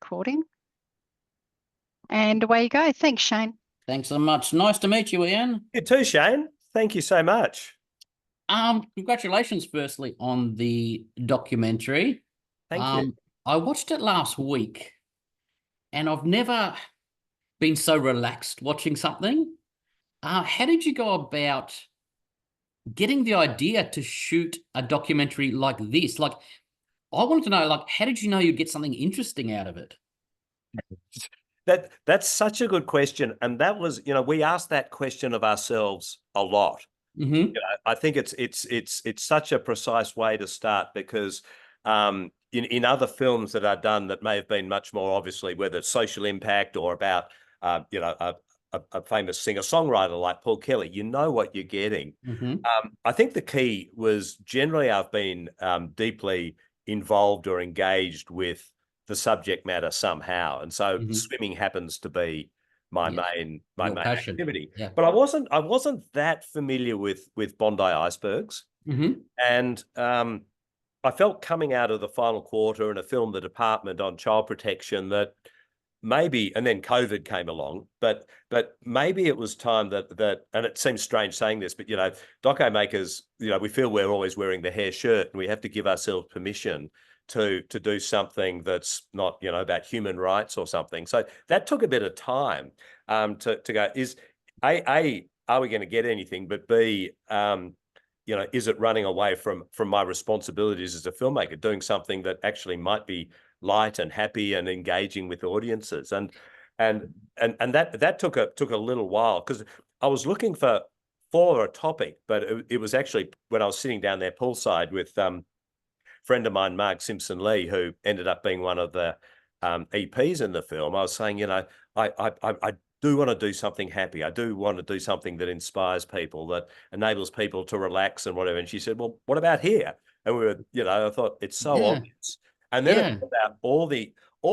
recording. And away you go. Thanks, Shane. Thanks so much. Nice to meet you, Ian. You too, Shane. Thank you so much. Congratulations, firstly, on the documentary. Thank you. I watched it last week, and I've never been so relaxed watching something. How did you go about getting the idea to shoot a documentary like this? Like, I wanted to know, like, how did you know you'd get something interesting out of it? That's such a good question. And that was, we asked that question of ourselves a lot. Mm-hmm. I think it's such a precise way to start because in other films that are done that may have been much more obviously, whether it's social impact or about a famous singer-songwriter like Paul Kelly, you know what you're getting. Mm-hmm. I think the key was generally I've been deeply involved or engaged with the subject matter somehow, and so swimming happens to be my main passion. activity. Yeah. But I wasn't that familiar with Bondi Icebergs, and I felt coming out of the final quarter and a film, The Department, on child protection that maybe, and then COVID came along, but maybe it was time that, and it seems strange saying this, but doco makers, we feel we're always wearing the hair shirt, and we have to give ourselves permission to do something that's not, about human rights or something. So that took a bit of time to go, is A, are we going to get anything? But B, is it running away from my responsibilities as a filmmaker, doing something that actually might be light and happy and engaging with audiences? And that took a little while, because I was looking for a topic, but it was actually when I was sitting down there poolside with friend of mine, Mark Simpson-Lee, who ended up being one of the EPs in the film. I was saying, I do want to do something happy. I do want to do something that inspires people, that enables people to relax and whatever. And she said, well, what about here? And we were, I thought, it's so obvious. And then it was about all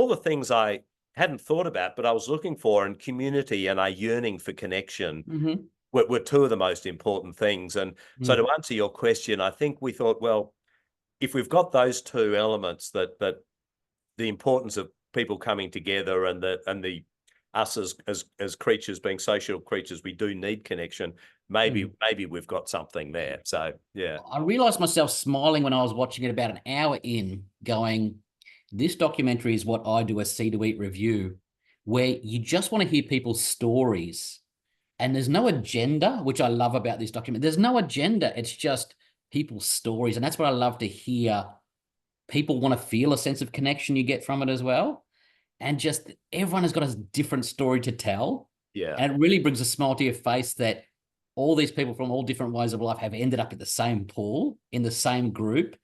the things I hadn't thought about, but I was looking for, and community and a yearning for connection were two of the most important things. And so to answer your question, I think we thought, well, if we've got those two elements, that the importance of people coming together and the us as creatures, being social creatures, we do need connection. Maybe we've got something there. So yeah, I realized myself smiling when I was watching it about an hour in, going, this documentary is what I do a See to Eat review, where you just want to hear people's stories, and there's no agenda, which I love about this document. There's no agenda. It's just people's stories. And that's what I love to hear. People want to feel a sense of connection you get from it as well. And just everyone has got a different story to tell. Yeah. And it really brings a smile to your face that all these people from all different ways of life have ended up at the same pool, in the same group.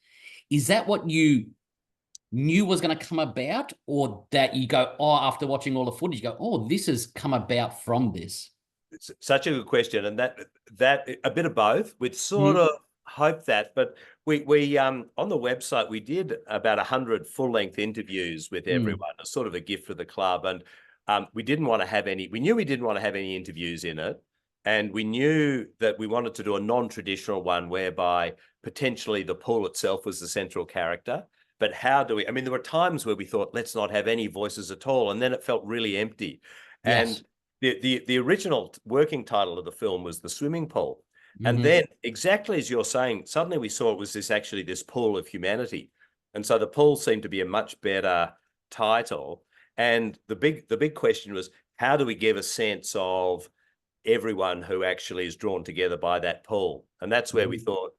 Is that what you knew was going to come about, or that you go, after watching all the footage, you go, this has come about from this? It's such a good question. And that a bit of both. We'd sort of hope that, but we on the website, we did about 100 full-length interviews with everyone, as sort of a gift for the club. And we knew we didn't want to have any interviews in it. And we knew that we wanted to do a non-traditional one whereby potentially the pool itself was the central character. But how do we, there were times where we thought, let's not have any voices at all. And then it felt really empty. Yes. And the original working title of the film was The Swimming Pool. And then, exactly as you're saying, suddenly we saw it was this pool of humanity. And so the pool seemed to be a much better title. And the big question was, how do we give a sense of everyone who actually is drawn together by that pool? And that's where we thought,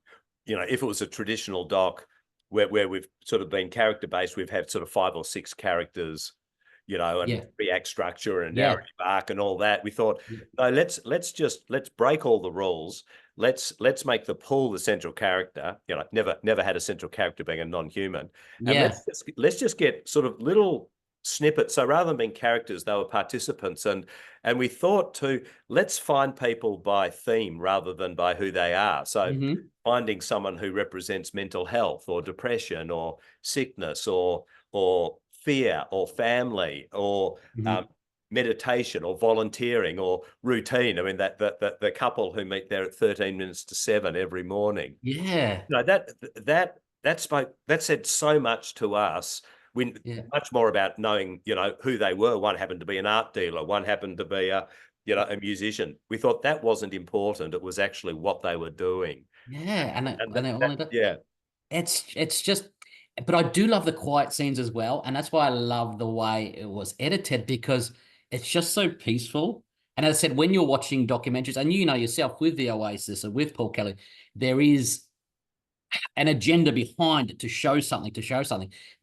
if it was a traditional doc where we've sort of been character-based, we've had sort of 5 or 6 characters, and three-act structure and narrative arc and all that. We thought, no, let's break all the rules. Let's make the pool the central character. Never had a central character being a non-human. And let's just get sort of little snippets. So rather than being characters, they were participants. And we thought too, let's find people by theme rather than by who they are. So finding someone who represents mental health or depression or sickness or fear or family or meditation or volunteering or routine. That the couple who meet there at 13 minutes to 7 every morning. Yeah. That said so much to us much more about knowing, who they were. One happened to be an art dealer. One happened to be a musician. We thought that wasn't important. It was actually what they were doing. Yeah, yeah. It's just, but I do love the quiet scenes as well, and that's why I love the way it was edited, because it's just so peaceful. And as I said, when you're watching documentaries, and yourself with the Oasis or with Paul Kelly, there is an agenda behind it to show something,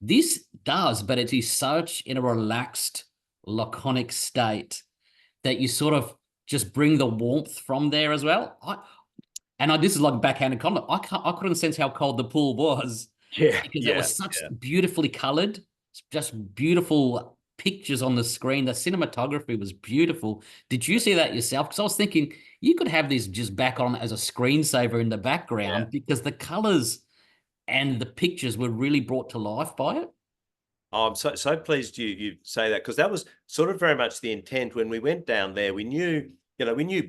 This does, but it is such in a relaxed, laconic state that you sort of just bring the warmth from there as well. This is like a backhanded comment. I couldn't sense how cold the pool was. Yeah, because it was such beautifully colored, just beautiful pictures on the screen. The cinematography was beautiful. Did you see that yourself? Because I was thinking you could have this just back on as a screensaver in the background, because the colors and the pictures were really brought to life by it. Oh, I'm so pleased you say that, because that was sort of very much the intent when we went down there. We knew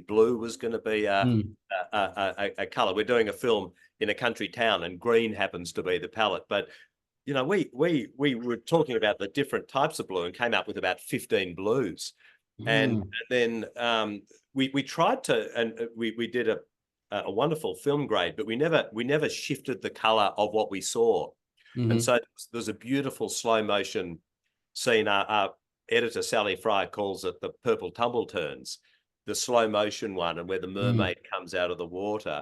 blue was going to be a color. We're doing a film in a country town, and green happens to be the palette. But we were talking about the different types of blue and came up with about 15 blues, and then we tried to, and we did a wonderful film grade, but we never shifted the color of what we saw. And so there's a beautiful slow motion scene. Our editor Sally Fry calls it the purple tumble turns, the slow motion one, and where the mermaid comes out of the water.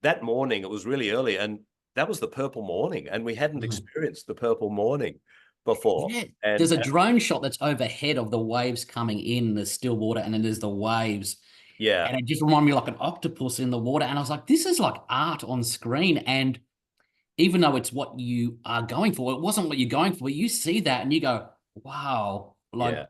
That morning, it was really early, and that was the purple morning, and we hadn't experienced the purple morning before. Yeah. There's a drone shot that's overhead of the waves coming in, the still water, and then there's the waves. Yeah. And it just reminded me like an octopus in the water. And I was like, this is like art on screen. And even though it's what you are going for, it wasn't what you're going for. You see that and you go, wow,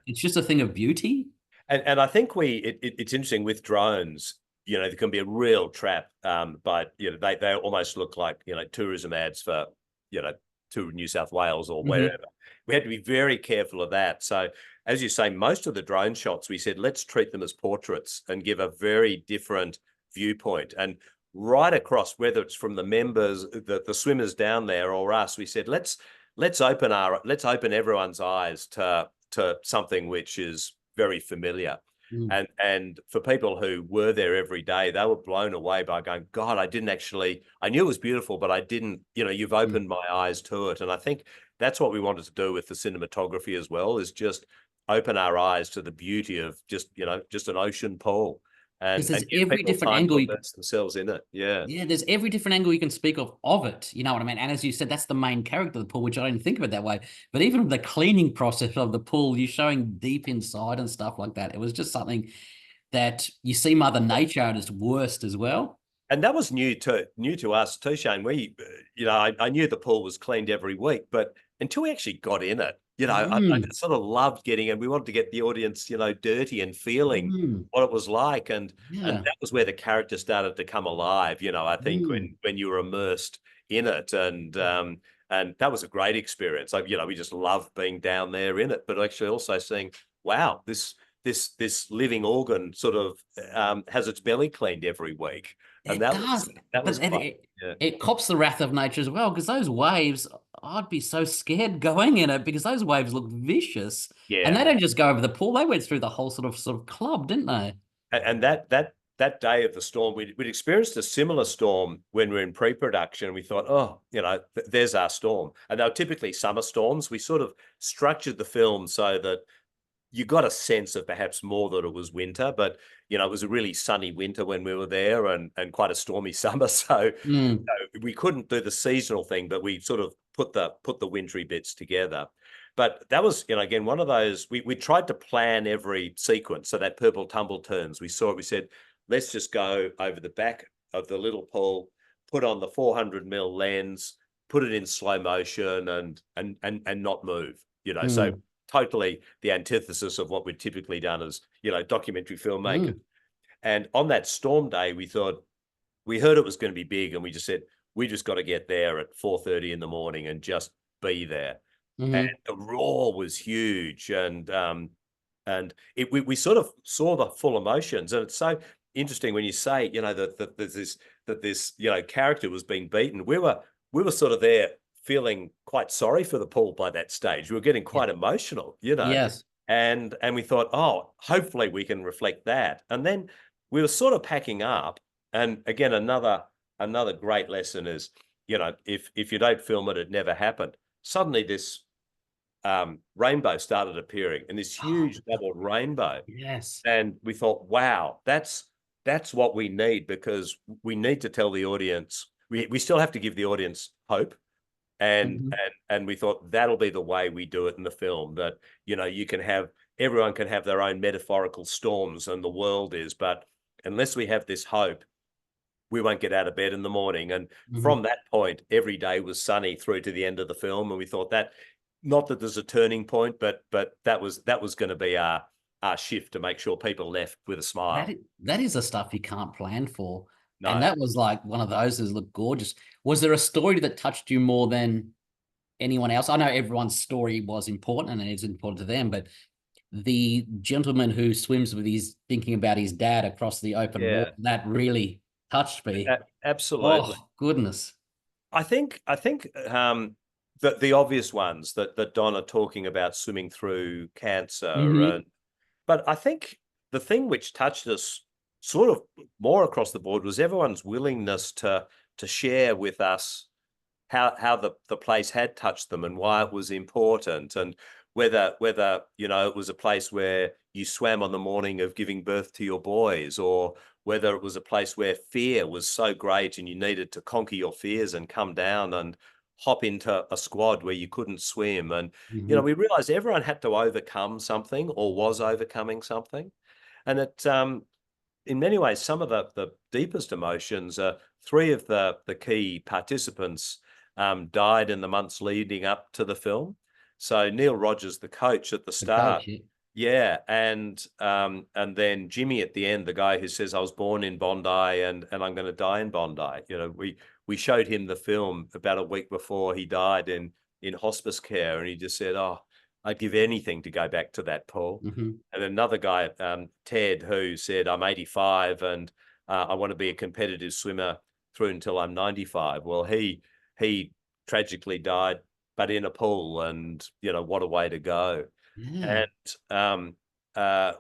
it's just a thing of beauty. And I think it's interesting with drones, there can be a real trap, but they almost look like tourism ads for to New South Wales or wherever. We had to be very careful of that. So as you say, most of the drone shots, we said, let's treat them as portraits and give a very different viewpoint. And right across, whether it's from the members, the swimmers down there or us, we said, let's open everyone's eyes to something which is very familiar. And for people who were there every day, they were blown away by going, God, I knew it was beautiful, but I didn't, you've opened my eyes to it. And I think that's what we wanted to do with the cinematography as well, is just open our eyes to the beauty of just an ocean pool. And there's every different angle themselves in it. Yeah, there's every different angle you can speak of it. You know what I mean? And as you said, that's the main character of the pool, which I didn't think of it that way. But even the cleaning process of the pool, you're showing deep inside and stuff like that. It was just something that you see Mother Nature at its worst as well. And that was new to us too, Shane. We, I knew the pool was cleaned every week, but until we actually got in it, I sort of loved getting in. We wanted to get the audience, dirty and feeling what it was like. And that was where the character started to come alive, I think when you were immersed in it. And that was a great experience. Like, we just loved being down there in it, but actually also seeing, wow, this living organ sort of has its belly cleaned every week. And it cops the wrath of nature as well, because those waves, I'd be so scared going in it, because those waves look vicious. Yeah. And they don't just go over the pool; they went through the whole sort of club, didn't they? And that day of the storm, we'd experienced a similar storm when we were in pre-production, and we thought, oh, there's our storm. And they were typically summer storms. We sort of structured the film so that you got a sense of perhaps more that it was winter, but it was a really sunny winter when we were there, and quite a stormy summer. So we couldn't do the seasonal thing, but we sort of put the wintry bits together. But that was, again, one of those, we tried to plan every sequence. So that purple tumble turns, we said, let's just go over the back of the little pool, put on the 400mm lens, put it in slow motion and not move, so totally the antithesis of what we'd typically done as, documentary filmmakers. And on that storm day, we heard it was going to be big, and we just said, we just got to get there at 4:30 in the morning and just be there. And the roar was huge. And we sort of saw the full emotions. And it's so interesting when you say, that this character was being beaten. We were sort of there feeling quite sorry for the pool by that stage. We were getting quite emotional, you know. Yes. And we thought, oh, hopefully we can reflect that. And then we were sort of packing up. And again, another great lesson is, you know, if you don't film it, it never happened. Suddenly this rainbow started appearing, and this huge double rainbow. Yes. And we thought, wow, that's what we need, because we need to tell the audience, we still have to give the audience hope. And we thought that'll be the way we do it in the film, that, you know, everyone can have their own metaphorical storms, and the world is, but unless we have this hope, we won't get out of bed in the morning. And from that point, every day was sunny through to the end of the film. And we thought that, not that there's a turning point, but that was going to be our shift to make sure people left with a smile. That is the stuff you can't plan for. No. And that was like one of those that looked gorgeous. Was there a story that touched you more than anyone else? I know everyone's story was important and it's important to them, but the gentleman who swims with thinking about his dad across the open water, that really touched me. Absolutely. Oh, goodness. I think the obvious ones that Donna talking about, swimming through cancer, but I think the thing which touched us sort of more across the board was everyone's willingness to share with us how the place had touched them and why it was important, and whether you know, it was a place where you swam on the morning of giving birth to your boys, or whether it was a place where fear was so great and you needed to conquer your fears and come down and hop into a squad where you couldn't swim. And, you know, we realized everyone had to overcome something or was overcoming something. And it, in many ways, some of the deepest emotions, three of the key participants died in the months leading up to the film. So Neil Rogers, the coach at the start, and then Jimmy at the end, the guy who says, I was born in Bondi and I'm going to die in Bondi. You know, we showed him the film about a week before he died in hospice care, and he just said, oh, I'd give anything to go back to that pool. And another guy, Ted, who said, I'm 85 and I want to be a competitive swimmer through until I'm 95. Well, he tragically died, but in a pool, and, you know, what a way to go. And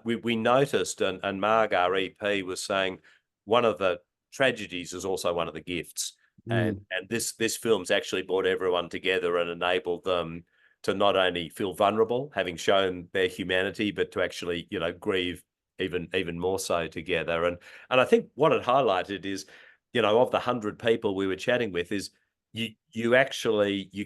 we noticed, and Marg, our EP, was saying one of the tragedies is also one of the gifts. And this film's actually brought everyone together and enabled them to not only feel vulnerable, having shown their humanity, but to actually, you know, grieve even more so together. And I think what it highlighted is, you know, of the 100 people we were chatting with, is you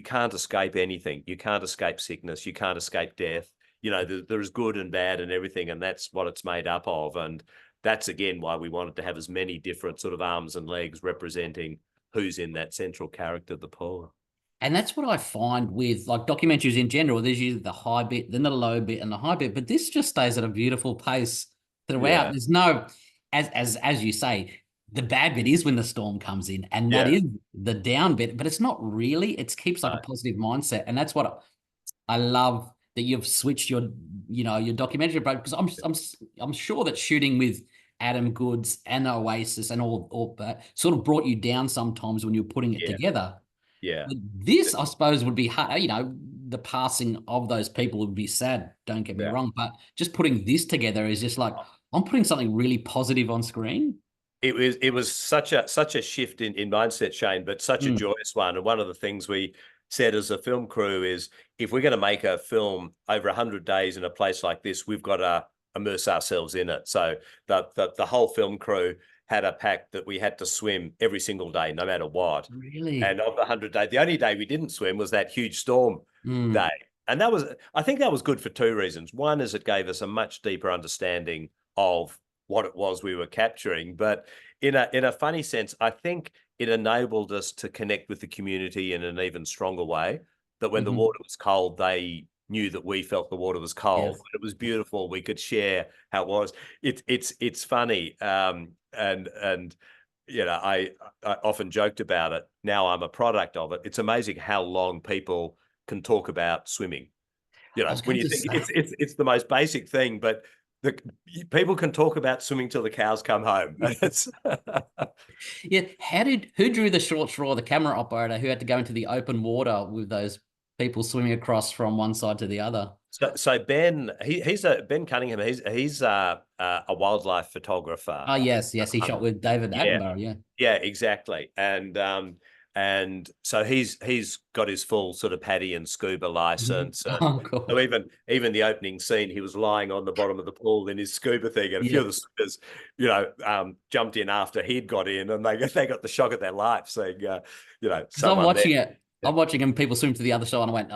can't escape anything. You can't escape sickness. You can't escape death. You know, there's good and bad and everything, and that's what it's made up of. And that's, again, why we wanted to have as many different sort of arms and legs representing who's in that central character, the pool. And that's what I find with, like, documentaries in general. There's usually the high bit, then the low bit, and the high bit. But this just stays at a beautiful pace throughout. There's no, as you say, the bad bit is when the storm comes in, and that is the down bit. But it's not really. It keeps like a positive mindset, and that's what I love, that you've switched your documentary approach, because I'm sure that shooting with Adam Goods and Oasis and all that sort of brought you down sometimes when you're putting it together. But this, I suppose, would be hard. You know, the passing of those people would be sad, don't get me wrong, but just putting this together is just like, I'm putting something really positive on screen. It was such a shift in mindset, Shane, but such a joyous one. And one of the things we said as a film crew is, if we're going to make a film over 100 days in a place like this, we've got to immerse ourselves in it. So the whole film crew had a pact that we had to swim every single day, no matter what. Really? And of the 100 days, the only day we didn't swim was that huge storm day. And I think that was good for two reasons. One is it gave us a much deeper understanding of what it was we were capturing. But in a funny sense, I think it enabled us to connect with the community in an even stronger way, that when the water was cold, they knew that we felt the water was cold. But it was beautiful. We could share how it was. It's funny. And you know, I often joked about it. Now I'm a product of it. It's amazing how long people can talk about swimming. You know, when you think it's the most basic thing, but people can talk about swimming till the cows come home. Yeah. Who drew the short straw? The camera operator who had to go into the open water with those people swimming across from one side to the other. So Ben, Ben Cunningham. He's a wildlife photographer. Oh yes, he shot with David Attenborough. Yeah, exactly. And so he's got his full sort of PADI and scuba license. Oh, cool. So even the opening scene, he was lying on the bottom of the pool in his scuba thing, and a few of the swimmers, jumped in after he'd got in, and they got the shock of their life, seeing I'm watching it. I'm watching him. People swim to the other side, and I went,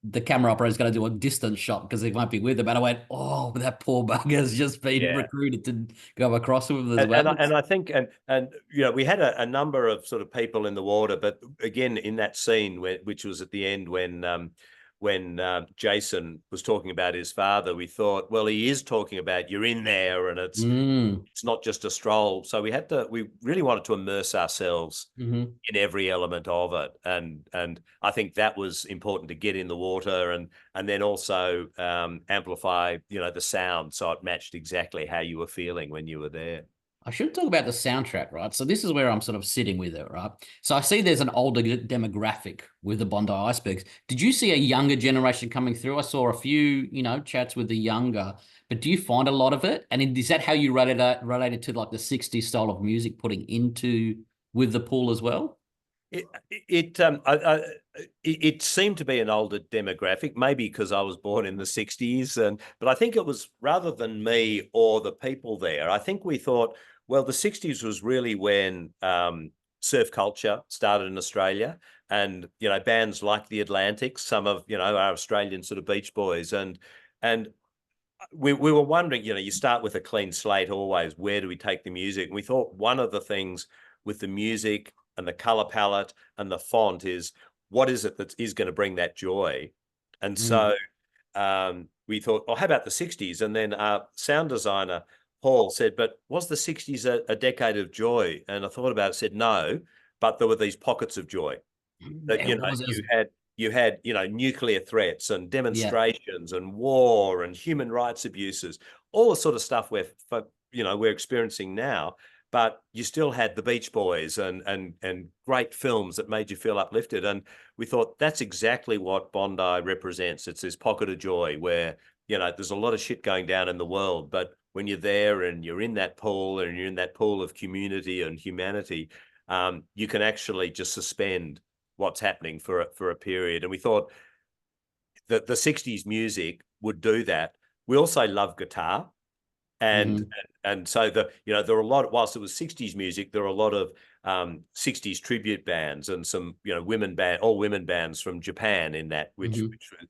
the camera operator is going to do a distance shot because he won't be with them. And I went, oh, that poor bugger's just been recruited to go across with them as well. And I think, we had a number of sort of people in the water, but again, in that scene, which was at the end when Jason was talking about his father, we thought, well, he is talking about you're in there, and it's not just a stroll. So we really wanted to immerse ourselves in every element of it, and I think that was important to get in the water and then also amplify the sound so it matched exactly how you were feeling when you were there. I should talk about the soundtrack, right? So this is where I'm sort of sitting with it, right? So I see there's an older demographic with the Bondi Icebergs. Did you see a younger generation coming through? I saw a few, chats with the younger, but do you find a lot of it? And is that how you related to like the 60s style of music putting into with the pool as well? It seemed to be an older demographic, maybe because I was born in the 60s, but I think it was rather than me or the people there. I think we thought, well, the 60s was really when surf culture started in Australia, and bands like the Atlantics, some of our Australian sort of Beach Boys, and we were wondering, you start with a clean slate always. Where do we take the music? And we thought one of the things with the music and the color palette and the font is, what is it that is going to bring that joy? And so we thought, how about the 60s? And then our sound designer, Paul, said, but was the 60s a decade of joy? And I thought about it, said no, but there were these pockets of joy that, you had nuclear threats and demonstrations and war and human rights abuses, all the sort of stuff we're experiencing now. But you still had the Beach Boys and great films that made you feel uplifted. And we thought that's exactly what Bondi represents. It's this pocket of joy where, there's a lot of shit going down in the world, but when you're there and you're in that pool and you're in that pool of community and humanity, you can actually just suspend what's happening for a period. And we thought that the 60s music would do that. We also love guitar. And so there are a lot, whilst it was 60s music, there are a lot of 60s tribute bands and some all women bands from Japan in that, which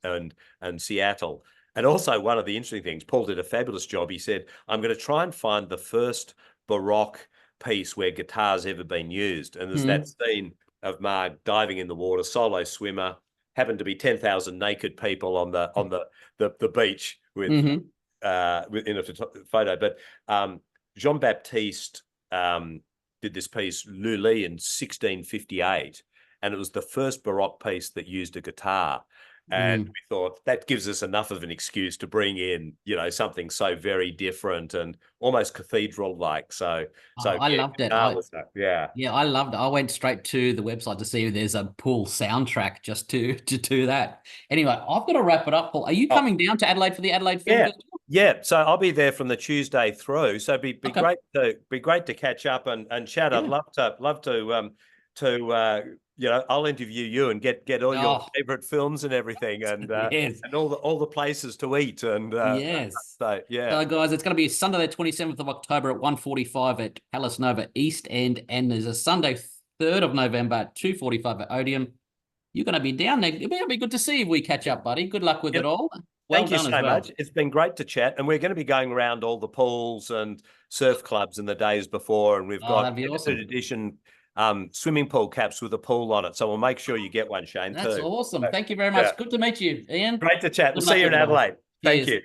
and Seattle. And also one of the interesting things, Paul did a fabulous job. He said, I'm going to try and find the first Baroque piece where guitar's ever been used. And there's that scene of Marg diving in the water, solo swimmer, happened to be 10,000 naked people on the beach with in a photo. But Jean-Baptiste did this piece, Lully, in 1658, and it was the first Baroque piece that used a guitar. And we thought that gives us enough of an excuse to bring in, something so very different and almost cathedral-like. So I loved it. I loved it. I went straight to the website to see if there's a pool soundtrack just to do that. Anyway, I've got to wrap it up, Paul. Are you coming down to Adelaide for the Adelaide Film Festival? Yeah, so I'll be there from the Tuesday through. So it'd be great to catch up and chat. I'd love to I'll interview you and get all your favorite films and everything, and and all the places to eat and So guys, it's going to be Sunday the 27th of October at 1:45 at Palace Nova Eastend, and there's a Sunday 3rd of November at 2:45 at Odeon. You're going to be down there. It'll be good to see if we catch up, buddy. Good luck with it all. Thank you so much. It's been great to chat, and we're going to be going around all the pools and surf clubs in the days before, and we've got limited edition swimming pool caps with a pool on it. So we'll make sure you get one, Shane. That's awesome. Thank you very much. Good to meet you, Ian. Great to chat. We'll see you in Adelaide. Thank you.